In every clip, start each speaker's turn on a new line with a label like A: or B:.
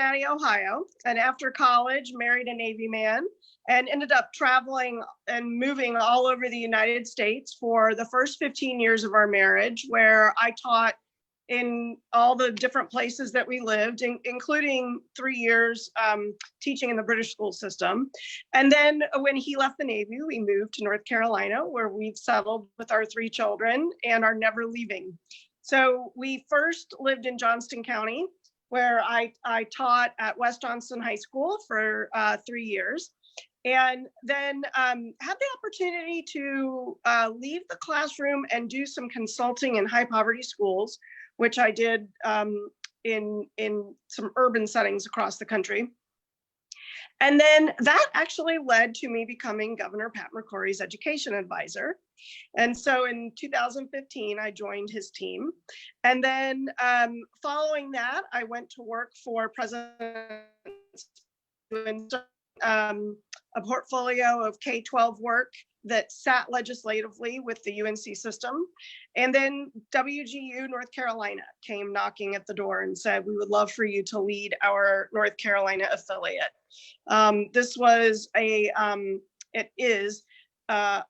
A: Cincinnati, Ohio, and after college, married a Navy man and ended up traveling and moving all over the United States for the first 15 years of our marriage, where I taught in all the different places that we lived, including 3 years teaching in the British school system. And then when he left the Navy, we moved to North Carolina, where we've settled with our 3 children and are never leaving. So we first lived in Johnston County, where I taught at West Johnston High School for 3 years. And then had the opportunity to leave the classroom and do some consulting in high poverty schools, which I did in some urban settings across the country. And then that actually led to me becoming Governor Pat McCrory's education advisor. And so in 2015, I joined his team. And then following that, I went to work for President a portfolio of K-12 work that sat legislatively with the UNC system. And then WGU North Carolina came knocking at the door and said, we would love for you to lead our North Carolina affiliate. This was it is a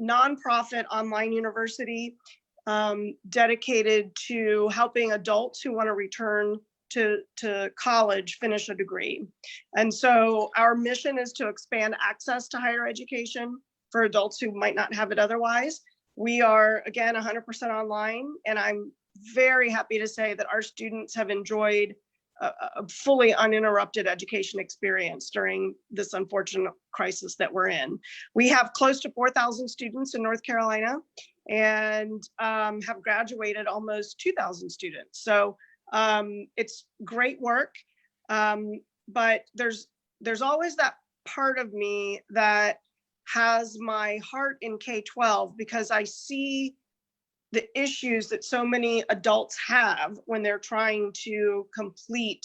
A: nonprofit online university dedicated to helping adults who want to return to college finish a degree. And so our mission is to expand access to higher education for adults who might not have it otherwise. We are, again, 100% online, and I'm very happy to say that our students have enjoyed a fully uninterrupted education experience during this unfortunate crisis that we're in. We have close to 4,000 students in North Carolina and have graduated almost 2,000 students. So it's great work, but there's always that part of me that has my heart in K-12 because I see the issues that so many adults have when they're trying to complete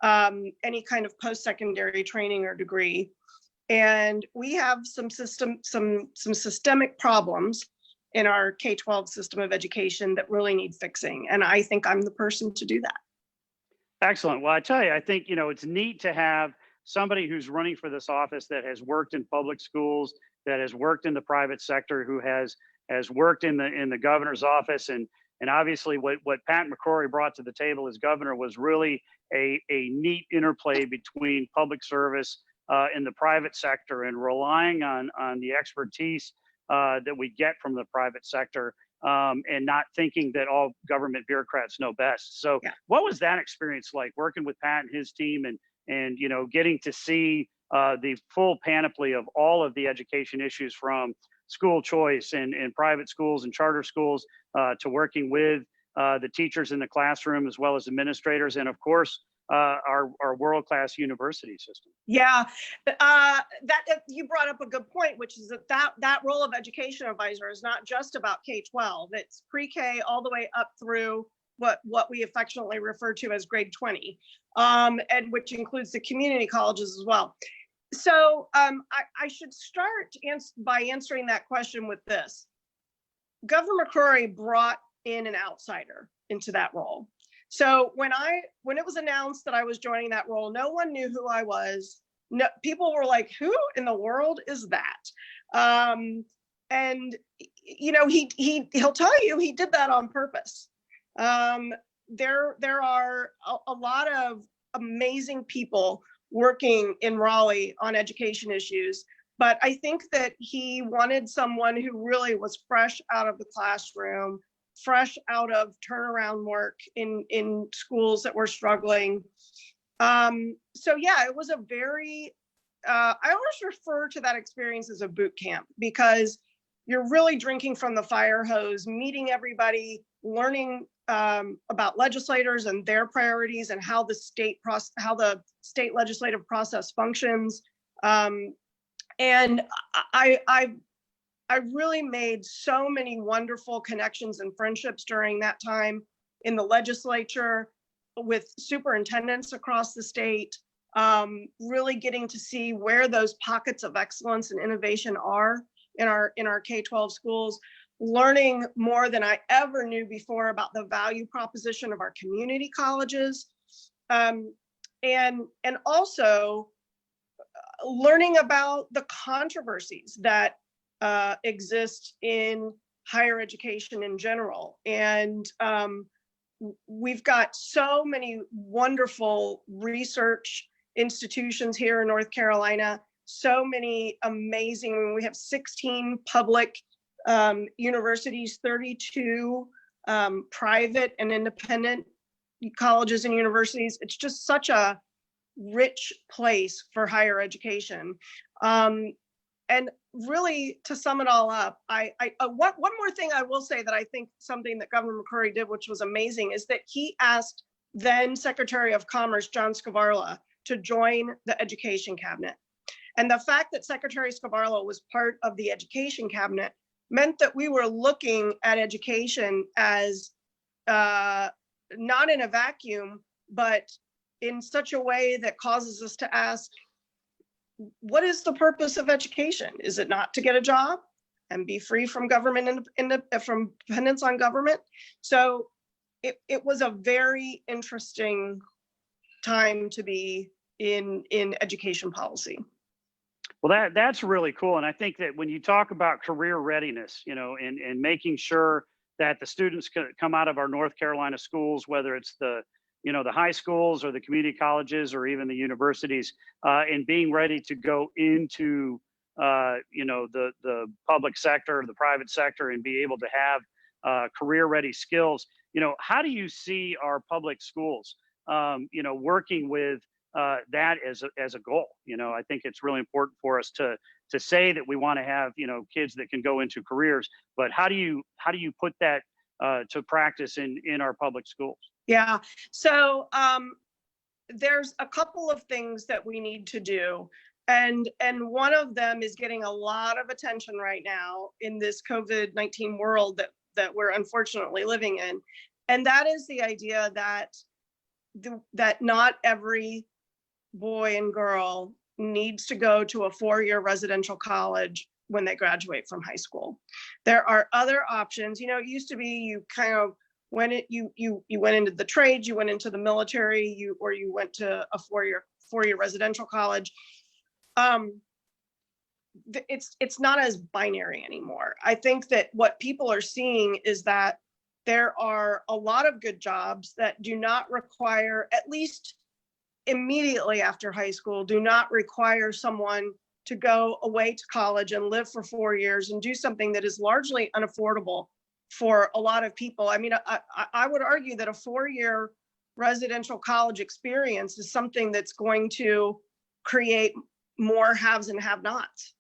A: any kind of post-secondary training or degree. And we have some systemic problems in our K-12 system of education that really need fixing. And I think I'm the person to do that.
B: Excellent. Well, I tell you, I think, it's neat to have somebody who's running for this office that has worked in public schools, that has worked in the private sector, who has worked in the governor's office. And obviously what Pat McCrory brought to the table as governor was really a neat interplay between public service and the private sector, and relying on the expertise that we get from the private sector, and not thinking that all government bureaucrats know best. So yeah. What was that experience like, working with Pat and his team, and getting to see the full panoply of all of the education issues, from school choice and private schools and charter schools to working with the teachers in the classroom, as well as administrators, and of course, our world-class university system?
A: Yeah, that you brought up a good point, which is that role of education advisor is not just about K-12. It's pre-K all the way up through what we affectionately refer to as grade 20, and which includes the community colleges as well. So I should start by answering that question with this. Governor McCrory brought in an outsider into that role. So when it was announced that I was joining that role, no one knew who I was. No, people were like, "Who in the world is that?" And he'll tell you he did that on purpose. There are a lot of amazing people working in Raleigh on education issues, but I think that he wanted someone who really was fresh out of the classroom, fresh out of turnaround work in schools that were struggling. So yeah, it was a very, I always refer to that experience as a boot camp, because you're really drinking from the fire hose, meeting everybody, learning about legislators and their priorities, and how the state legislative process functions. And I really made so many wonderful connections and friendships during that time in the legislature with superintendents across the state, really getting to see where those pockets of excellence and innovation are in our K-12 schools, learning more than I ever knew before about the value proposition of our community colleges. and also learning about the controversies that exist in higher education in general. And we've got so many wonderful research institutions here in North Carolina, so many amazing, we have 16 public universities, 32 private and independent colleges and universities. It's just such a rich place for higher education. And really, to sum it all up, one more thing I will say that I think something that Governor McCrory did, which was amazing, is that he asked then Secretary of Commerce John Scavarla to join the Education Cabinet. And the fact that Secretary Scavarla was part of the Education Cabinet meant that we were looking at education as not in a vacuum, but in such a way that causes us to ask, what is the purpose of education? Is it not to get a job and be free from government and from dependence on government? So it was a very interesting time to be in education policy.
B: Well, that's really cool. And I think that when you talk about career readiness, and making sure that the students come out of our North Carolina schools, whether it's the high schools or the community colleges or even the universities, and being ready to go into, the public sector, the private sector, and be able to have career ready skills. How do you see our public schools, working with that as a goal? I think it's really important for us to say that we want to have, kids that can go into careers, but how do you put that to practice in our public schools?
A: Yeah, so there's a couple of things that we need to do. And one of them is getting a lot of attention right now in this COVID-19 world that we're unfortunately living in. And that is the idea that that not every boy and girl needs to go to a 4-year residential college when they graduate from high school. There are other options. It used to be you kind of you went into the trades, you went into the military, or you went to a 4-year residential college. It's not as binary anymore. I think that what people are seeing is that there are a lot of good jobs that do not require, at least immediately after high school, do not require someone to go away to college and live for 4 years and do something that is largely unaffordable for a lot of people. I mean, I would argue that a 4-year residential college experience is something that's going to create more haves and have-nots,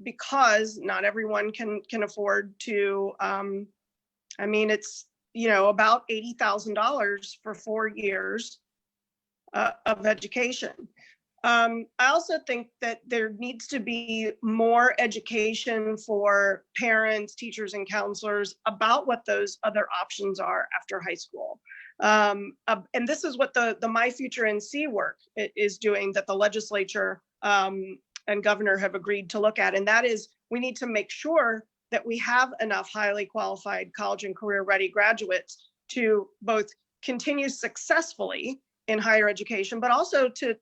A: because not everyone can afford to. I mean, it's about $80,000 for 4 years of education. I also think that there needs to be more education for parents, teachers, and counselors about what those other options are after high school. And this is what the My Future NC work is doing, that the legislature and governor have agreed to look at. And that is, we need to make sure that we have enough highly qualified college and career ready graduates to both continue successfully in higher education, but also to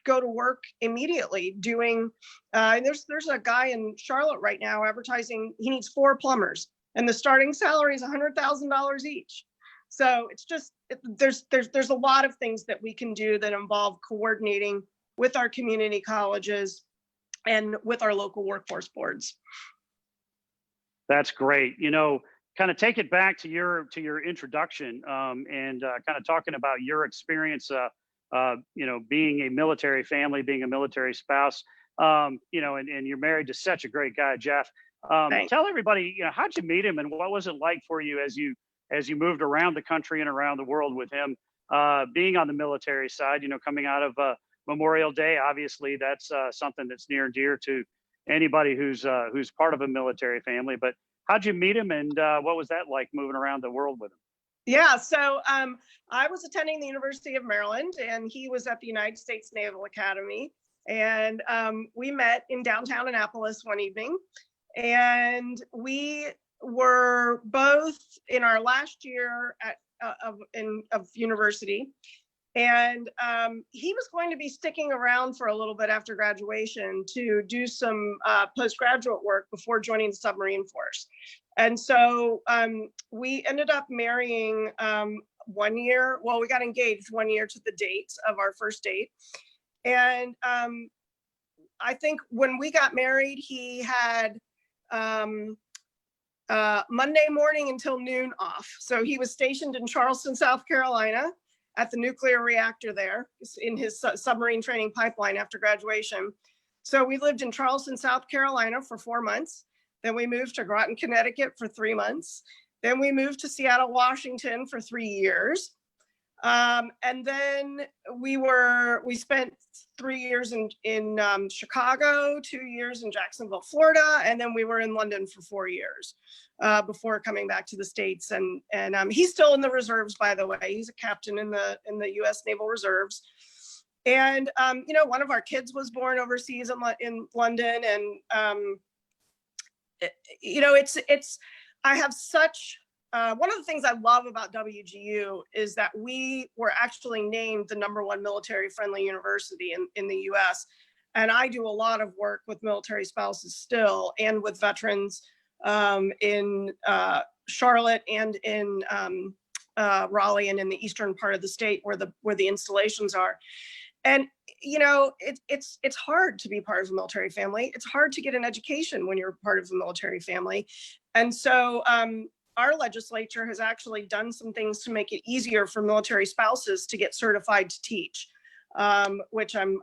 A: go to work immediately doing, there's a guy in Charlotte right now advertising, he needs 4 plumbers and the starting salary is $100,000 each. So it's just, there's a lot of things that we can do that involve coordinating with our community colleges and with our local workforce boards.
B: That's great. Kind of take it back to your introduction, and kind of talking about your experience, being a military family, being a military spouse, and you're married to such a great guy, Jeff. Tell everybody, how'd you meet him, and what was it like for you as you moved around the country and around the world with him, being on the military side, coming out of Memorial Day. Obviously, that's something that's near and dear to anybody who's part of a military family. But how'd you meet him, and what was that like moving around the world with him?
A: Yeah, so I was attending the University of Maryland, and he was at the United States Naval Academy. And we met in downtown Annapolis one evening, and we were both in our last year of university. And he was going to be sticking around for a little bit after graduation to do some postgraduate work before joining the submarine force. And so we ended up marrying 1 year. Well, we got engaged 1 year to the date of our first date. And I think when we got married, he had Monday morning until noon off. So he was stationed in Charleston, South Carolina at the nuclear reactor there in his submarine training pipeline after graduation. So we lived in Charleston, South Carolina for 4 months. Then we moved to Groton, Connecticut for 3 months. Then we moved to Seattle, Washington for 3 years. And then we spent 3 years in Chicago, 2 years in Jacksonville, Florida, and then we were in London for 4 years before coming back to the States. And he's still in the reserves, by the way. He's a captain in the U.S. Naval Reserves. And one of our kids was born overseas in London, and I have such. One of the things I love about WGU is that we were actually named the #1 military-friendly university in the U.S. And I do a lot of work with military spouses still, and with veterans in Charlotte and in Raleigh and in the eastern part of the state where the installations are. And it's hard to be part of a military family. It's hard to get an education when you're part of a military family, and so. Our legislature has actually done some things to make it easier for military spouses to get certified to teach, which I'm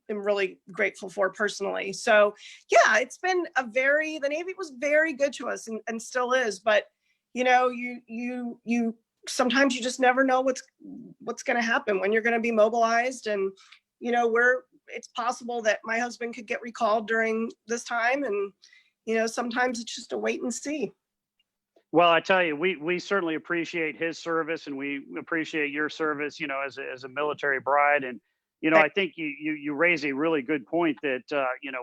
A: really grateful for personally. So yeah, it's been the Navy was very good to us and still is, but you sometimes you just never know what's going to happen when you're going to be mobilized. And it's possible that my husband could get recalled during this time, and sometimes it's just a wait and see.
B: Well, I tell you, we certainly appreciate his service, and we appreciate your service, as a military bride. And, I think you raise a really good point that,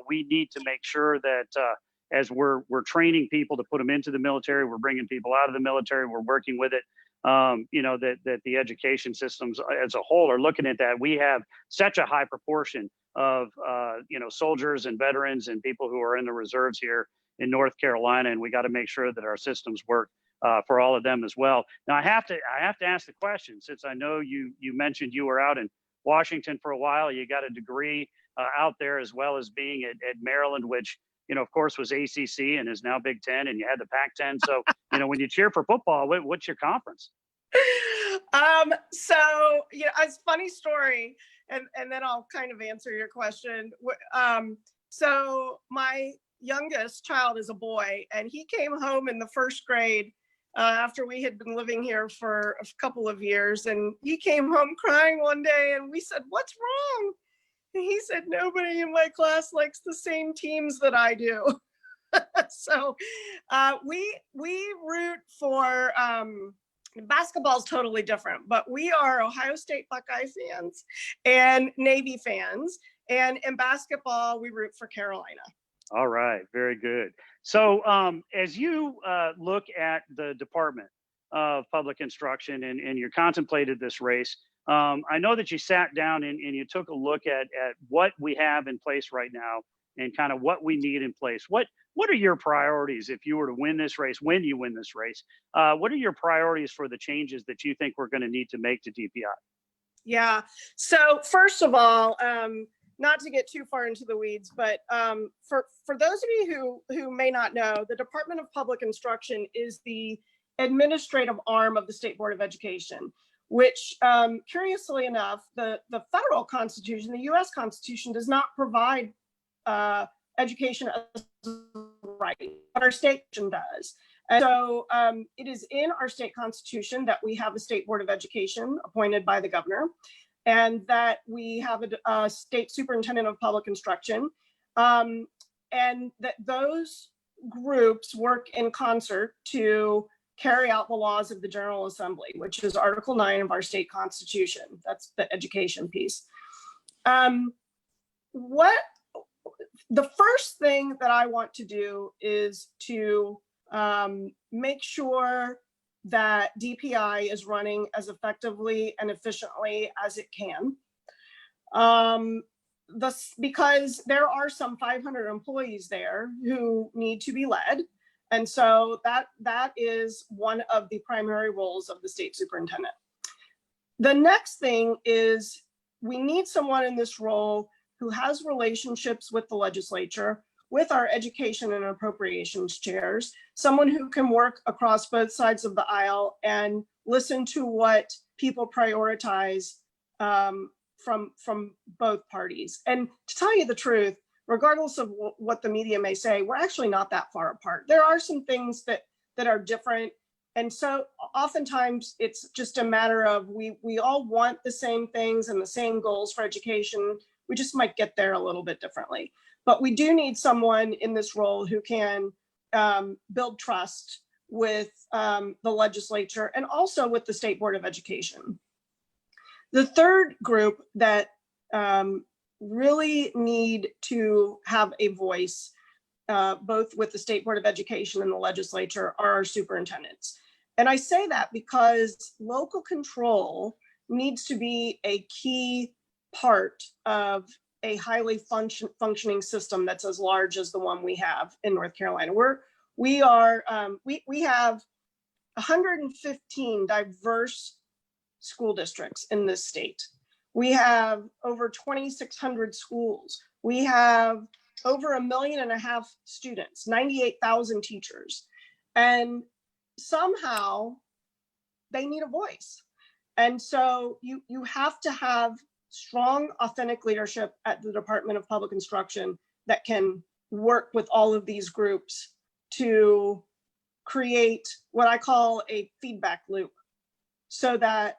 B: we need to make sure that as we're training people to put them into the military, we're bringing people out of the military, we're working with it, that the education systems as a whole are looking at that. We have such a high proportion of, soldiers and veterans and people who are in the reserves here in North Carolina, and we got to make sure that our systems work for all of them as well. Now, I have to ask the question, since I know you mentioned you were out in Washington for a while. You got a degree out there, as well as being at Maryland, which of course was ACC and is now Big Ten, and you had the Pac-10. So when you cheer for football, what's your conference?
A: So it's a funny story, and then I'll kind of answer your question. So my youngest child is a boy, and he came home in the first grade after we had been living here for a couple of years, and he came home crying one day, and we said, "What's wrong?" And he said, "Nobody in my class likes the same teams that I do." So we root for basketball is totally different, but we are Ohio State Buckeye fans and Navy fans, and in basketball we root for Carolina.
B: All right, very good. So as you look at the Department of Public Instruction and you contemplated this race, I know that you sat down and you took a look at what we have in place right now and kind of what we need in place. What are your priorities if you were to win this race, when you win this race? What are your priorities for the changes that you think we're going to need to make to DPI?
A: Yeah, so first of all, not to get too far into the weeds, but for those of you who may not know, the Department of Public Instruction is the administrative arm of the State Board of Education, which curiously enough, the federal Constitution, the U.S. Constitution, does not provide education as a right, but our state does. And so it is in our state constitution that we have a State Board of Education appointed by the governor, and that we have a state superintendent of public instruction, and that those groups work in concert to carry out the laws of the General Assembly, which is Article 9 of our state constitution. That's the education piece. The first thing that I want to do is to make sure that DPI is running as effectively and efficiently as it can. Because there are some 500 employees there who need to be led. And so that is one of the primary roles of the state superintendent. The next thing is we need someone in this role who has relationships with the legislature, with our education and appropriations chairs, someone who can work across both sides of the aisle and listen to what people prioritize from both parties. And to tell you the truth, regardless of what the media may say, we're actually not that far apart. There are some things that are different. And so oftentimes it's just a matter of we all want the same things and the same goals for education. We just might get there a little bit differently. But we do need someone in this role who can build trust with the legislature and also with the State Board of Education. The third group that really need to have a voice, both with the State Board of Education and the legislature, are our superintendents. And I say that because local control needs to be a key part of a highly functioning system that's as large as the one we have in North Carolina. We have 115 diverse school districts in this state. We have over 2,600 schools. We have over 1.5 million students, 98,000 teachers. And somehow they need a voice. And so you have to have strong, authentic leadership at the Department of Public Instruction that can work with all of these groups to create what I call a feedback loop so that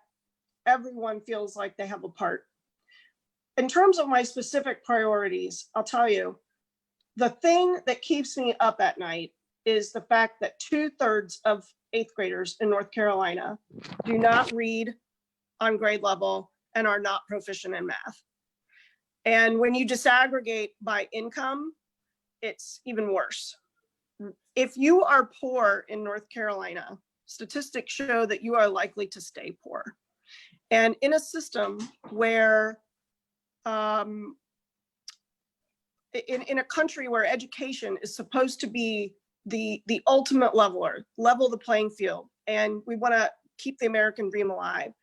A: everyone feels like they have a part. In terms of my specific priorities, I'll tell you, the thing that keeps me up at night is the fact that 2/3 of 8th graders in North Carolina do not read on grade level and are not proficient in math. And when you disaggregate by income, it's even worse. If you are poor in North Carolina, statistics show that you are likely to stay poor. And in a system where, in a country where education is supposed to be the ultimate level the playing field, and we want to keep the American dream alive,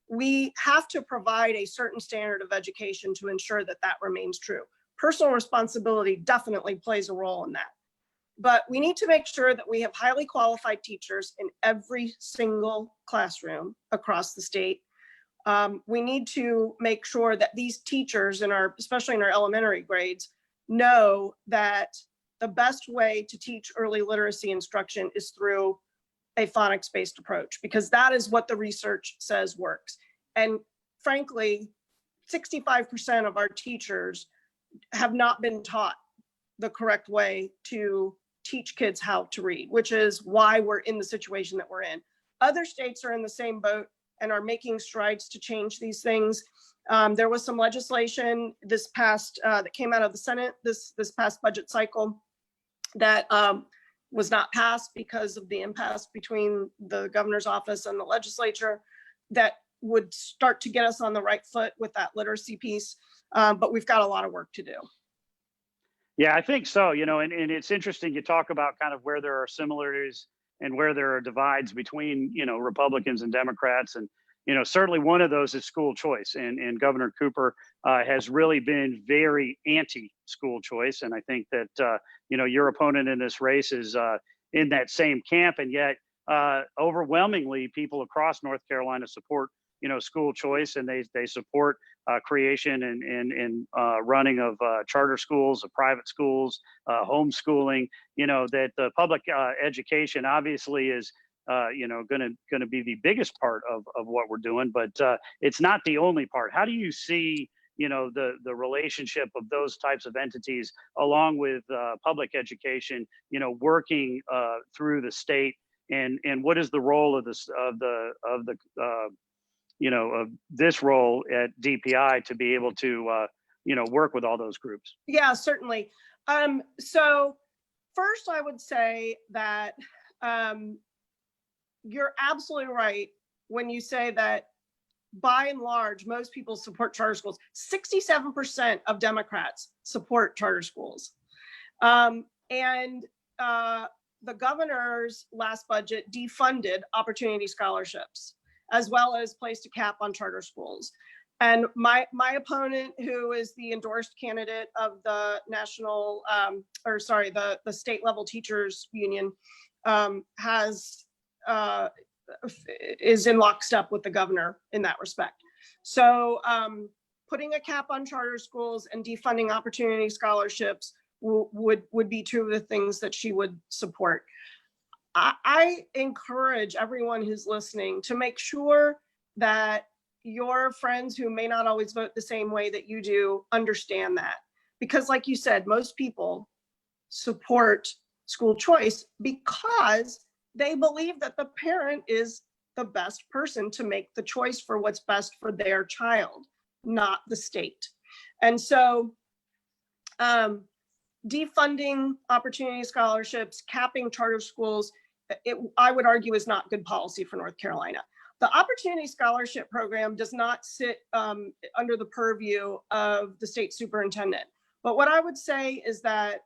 A: we have to provide a certain standard of education to ensure that that remains true. Personal responsibility definitely plays a role in that. But we need to make sure that we have highly qualified teachers in every single classroom across the state. We need to make sure that these teachers, especially in our elementary grades, know that the best way to teach early literacy instruction is through a phonics-based approach, because that is what the research says works. And frankly, 65% of our teachers have not been taught the correct way to teach kids how to read, which is why we're in the situation that we're in. Other states are in the same boat and are making strides to change these things. There was some legislation that came out of the Senate this past budget cycle that was not passed because of the impasse between the governor's office and the legislature that would start to get us on the right foot with that literacy piece. But we've got a lot of work to do.
B: Yeah, I think so. And it's interesting. You talk about kind of where there are similarities and where there are divides between, Republicans and Democrats. And, certainly one of those is school choice. And Governor Cooper has really been very anti-school choice. And I think that, your opponent in this race is in that same camp. And yet, overwhelmingly, people across North Carolina support, school choice, and they support creation and running of charter schools, of private schools, homeschooling. That the public education obviously is going to be the biggest part of what we're doing, but it's not the only part. How do you see the relationship of those types of entities along with public education working through the state, and what is the role of this of this role at DPI to be able to work with all those groups?
A: Yeah, certainly. So first I would say that you're absolutely right when you say that by and large, most people support charter schools. 67% of Democrats support charter schools. And the governor's last budget defunded opportunity scholarships, as well as placed a cap on charter schools. And my opponent, who is the endorsed candidate of the national, the state level teachers union, is in lockstep with the governor in that respect. So putting a cap on charter schools and defunding opportunity scholarships would be two of the things that she would support. I encourage everyone who's listening to make sure that your friends who may not always vote the same way that you do understand that. Because like you said, most people support school choice because they believe that the parent is the best person to make the choice for what's best for their child, not the state. And so defunding opportunity scholarships, capping charter schools, I would argue is not good policy for North Carolina. The Opportunity Scholarship Program does not sit under the purview of the state superintendent. But what I would say is that,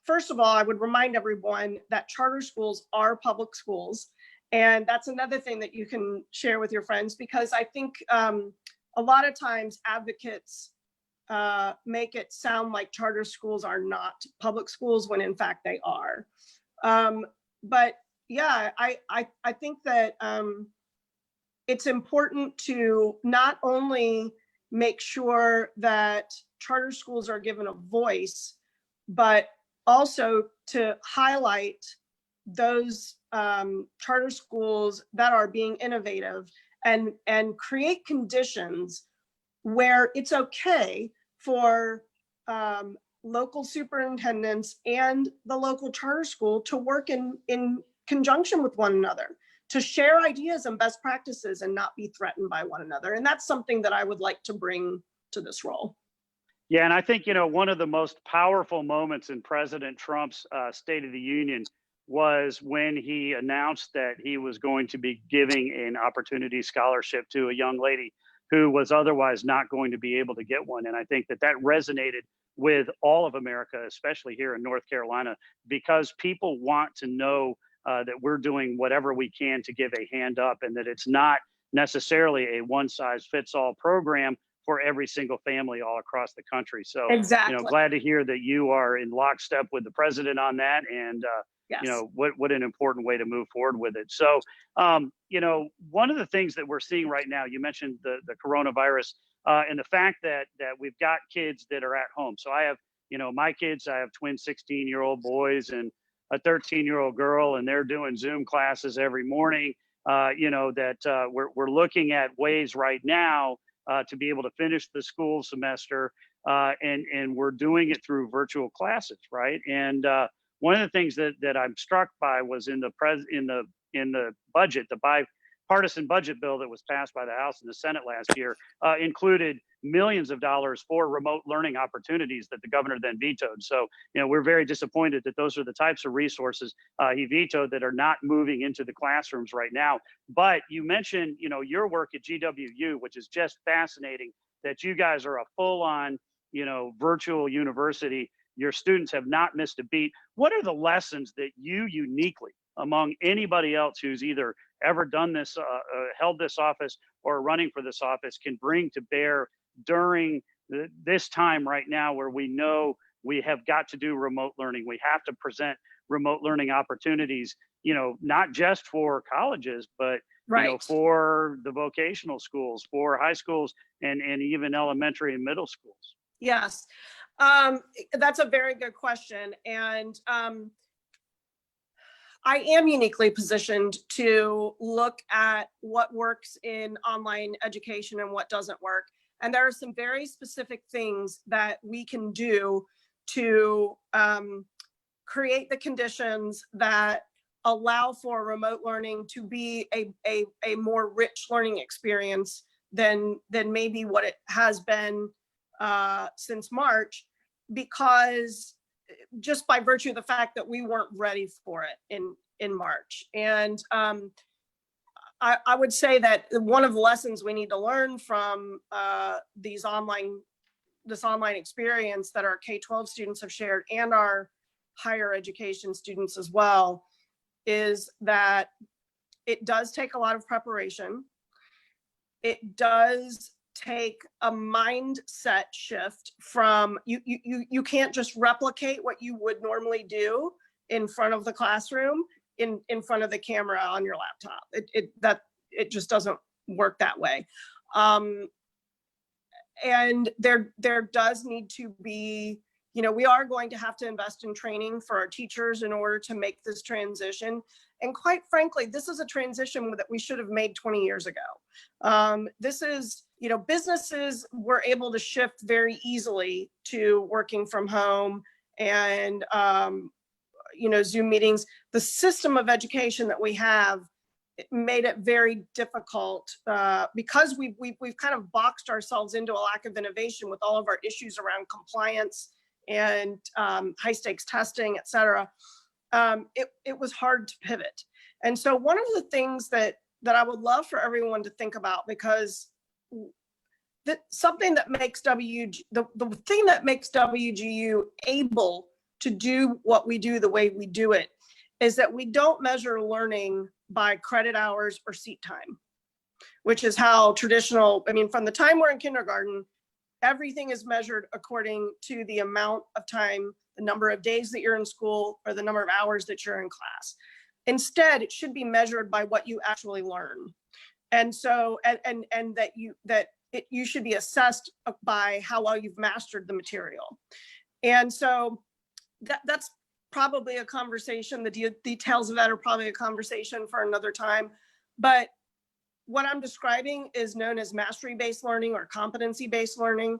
A: first of all, I would remind everyone that charter schools are public schools. And that's another thing that you can share with your friends, because I think a lot of times advocates make it sound like charter schools are not public schools when in fact they are. But yeah, I think that it's important to not only make sure that charter schools are given a voice, but also to highlight those charter schools that are being innovative and create conditions where it's okay for local superintendents and the local charter school to work in conjunction with one another, to share ideas and best practices and not be threatened by one another. And that's something that I would like to bring to this role.
B: Yeah, and I think, one of the most powerful moments in President Trump's State of the Union was when he announced that he was going to be giving an opportunity scholarship to a young lady who was otherwise not going to be able to get one. And I think that resonated with all of America, especially here in North Carolina, because people want to know that we're doing whatever we can to give a hand up, and that it's not necessarily a one size fits all program for every single family all across the country. So,
A: exactly.
B: Glad to hear that you are in lockstep with the president on that, and
A: yes.
B: What an important way to move forward with it. So, one of the things that we're seeing right now, you mentioned the coronavirus and the fact that we've got kids that are at home. So I have, my kids, I have twin 16-year-old boys and a 13-year-old girl, and they're doing Zoom classes every morning. We're looking at ways right now to be able to finish the school semester, and we're doing it through virtual classes, right? And one of the things that I'm struck by was in the budget, the bipartisan budget bill that was passed by the House and the Senate last year included millions of dollars for remote learning opportunities that the governor then vetoed. So, we're very disappointed that those are the types of resources he vetoed that are not moving into the classrooms right now. But you mentioned, your work at GWU, which is just fascinating, that you guys are a full-on, virtual university. Your students have not missed a beat. What are the lessons that you uniquely, among anybody else who's either ever done this, held this office, or running for this office, can bring to bear during this time right now, where we know we have got to do remote learning? We have to present remote learning opportunities, not just for colleges, but
A: right.
B: For the vocational schools, for high schools, and even elementary and middle schools.
A: Yes, that's a very good question. And I am uniquely positioned to look at what works in online education and what doesn't work. And there are some very specific things that we can do to create the conditions that allow for remote learning to be a more rich learning experience than maybe what it has been since March, because just by virtue of the fact that we weren't ready for it in March. And I would say that one of the lessons we need to learn from this online experience that our K-12 students have shared, and our higher education students as well, is that it does take a lot of preparation. It does take a mindset shift from you can't just replicate what you would normally do in front of the classroom in front of the camera on your laptop. It just doesn't work that way. And there does need to be, we are going to have to invest in training for our teachers in order to make this transition. And quite frankly, this is a transition that we should have made 20 years ago. This is, businesses were able to shift very easily to working from home and, Zoom meetings. The system of education that we have made it very difficult because we've kind of boxed ourselves into a lack of innovation with all of our issues around compliance and high stakes testing, et cetera. It was hard to pivot. And so one of the things that I would love for everyone to think about, because something that makes the thing that makes WGU able to do what we do the way we do it is that we don't measure learning by credit hours or seat time, which is how traditional, from the time we're in kindergarten, everything is measured according to the amount of time, the number of days that you're in school, or the number of hours that you're in class. Instead, it should be measured by what you actually learn. And so, and that you should be assessed by how well you've mastered the material. And so that's probably a conversation. The details of that are probably a conversation for another time. But what I'm describing is known as mastery-based learning or competency-based learning.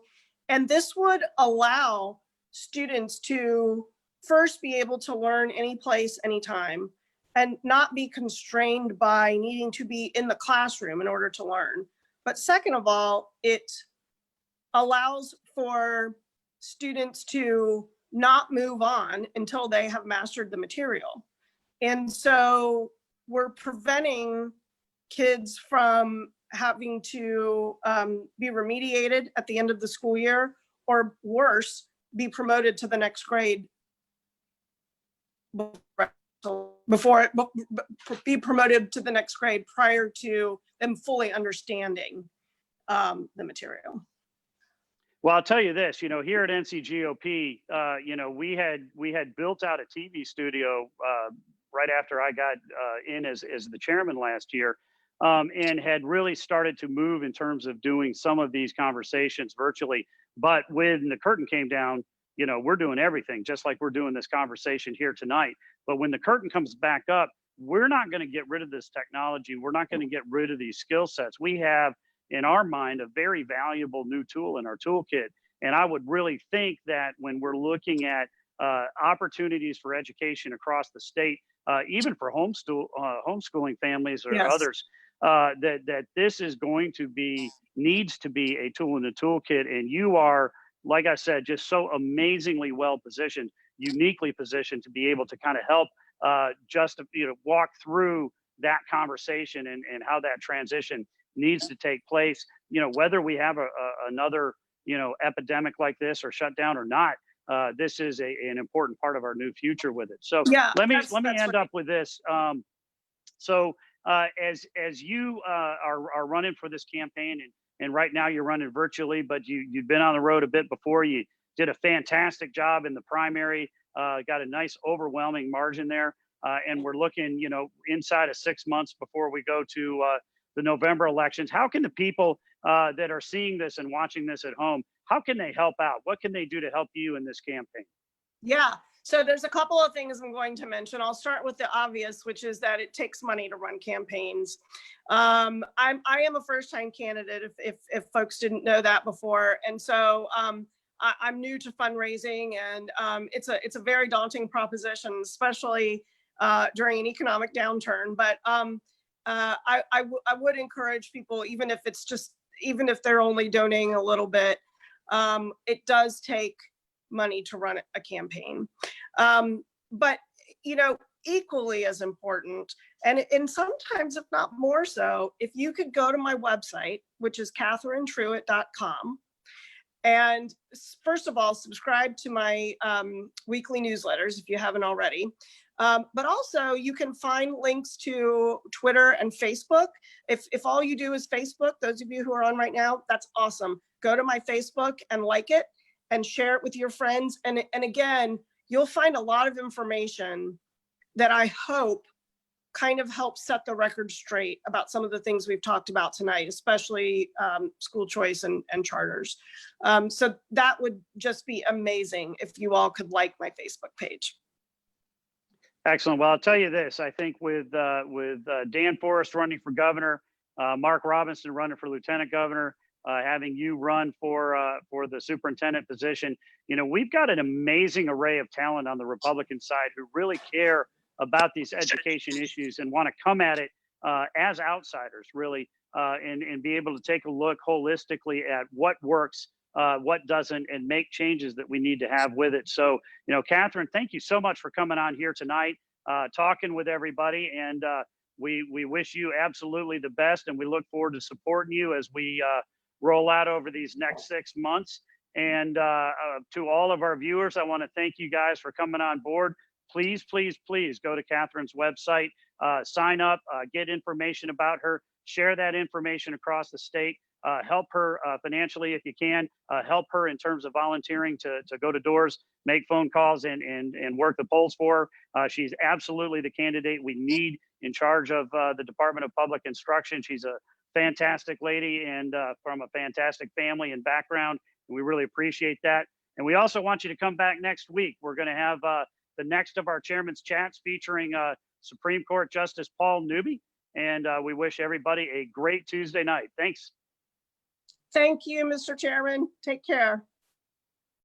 A: And this would allow students to first be able to learn any place, anytime, and not be constrained by needing to be in the classroom in order to learn. But second of all, it allows for students to not move on until they have mastered the material. And so we're preventing kids from having to be remediated at the end of the school year, or worse, be promoted to the next grade be promoted to the next grade prior to them fully understanding the material.
B: Well, I'll tell you this, here at NCGOP, we had built out a TV studio right after I got in as the chairman last year, and had really started to move in terms of doing some of these conversations virtually. But when the curtain came down, we're doing everything, just like we're doing this conversation here tonight. But when the curtain comes back up, we're not going to get rid of this technology. We're not going to get rid of these skill sets. We have, in our mind, a very valuable new tool in our toolkit. And I would really think that when we're looking at opportunities for education across the state, even for homeschooling families or
A: Yes.
B: others, that this is needs to be a tool in the toolkit. And you are, like I said, just so amazingly well positioned, uniquely positioned to be able to kind of help walk through that conversation and how that transition needs to take place, whether we have another, epidemic like this or shutdown or not. This is an important part of our new future with it. So
A: Yeah,
B: let me end
A: right.
B: up with this. As you are running for this campaign, and right now you're running virtually, but you've been on the road a bit before. You did a fantastic job in the primary, got a nice overwhelming margin there. And we're looking, inside of 6 months before we go to the November elections. How can the people that are seeing this and watching this at home, how can they help out? What can they do to help you in this campaign?
A: Yeah, so there's a couple of things I'm going to mention. I'll start with the obvious, which is that it takes money to run campaigns. I am a first-time candidate, if folks didn't know that before, and so I'm new to fundraising, and it's a very daunting proposition, especially during an economic downturn. But I would encourage people, even if they're only donating a little bit, it does take money to run a campaign. But equally as important, and sometimes, if not more so, if you could go to my website, which is catherinetruitt.com, and first of all, subscribe to my weekly newsletters if you haven't already. But also, you can find links to Twitter and Facebook. If all you do is Facebook, those of you who are on right now, that's awesome. Go to my Facebook and like it and share it with your friends. And again, you'll find a lot of information that I hope kind of helps set the record straight about some of the things we've talked about tonight, especially school choice and charters. So that would just be amazing if you all could like my Facebook page.
B: Excellent. Well, I'll tell you this. I think with Dan Forrest running for governor, Mark Robinson running for lieutenant governor, having you run for the superintendent position, you know, we've got an amazing array of talent on the Republican side who really care about these education issues and want to come at it as outsiders, really, and be able to take a look holistically at what works, what doesn't, and make changes that we need to have with it. So, you know, Catherine, thank you so much for coming on here tonight, talking with everybody, and we wish you absolutely the best, and we look forward to supporting you as we roll out over these next 6 months. And to all of our viewers, I want to thank you guys for coming on board. Please, please, please go to Catherine's website, sign up, get information about her, share that information across the state, help her financially if you can, help her in terms of volunteering to go to doors, make phone calls, and work the polls for her. She's absolutely the candidate we need in charge of the Department of Public Instruction. She's a fantastic lady and from a fantastic family and background. And we really appreciate that. And we also want you to come back next week. We're going to have the next of our chairman's chats featuring Supreme Court Justice Paul Newby. And we wish everybody a great Tuesday night. Thanks.
A: Thank you, Mr. Chairman. Take care.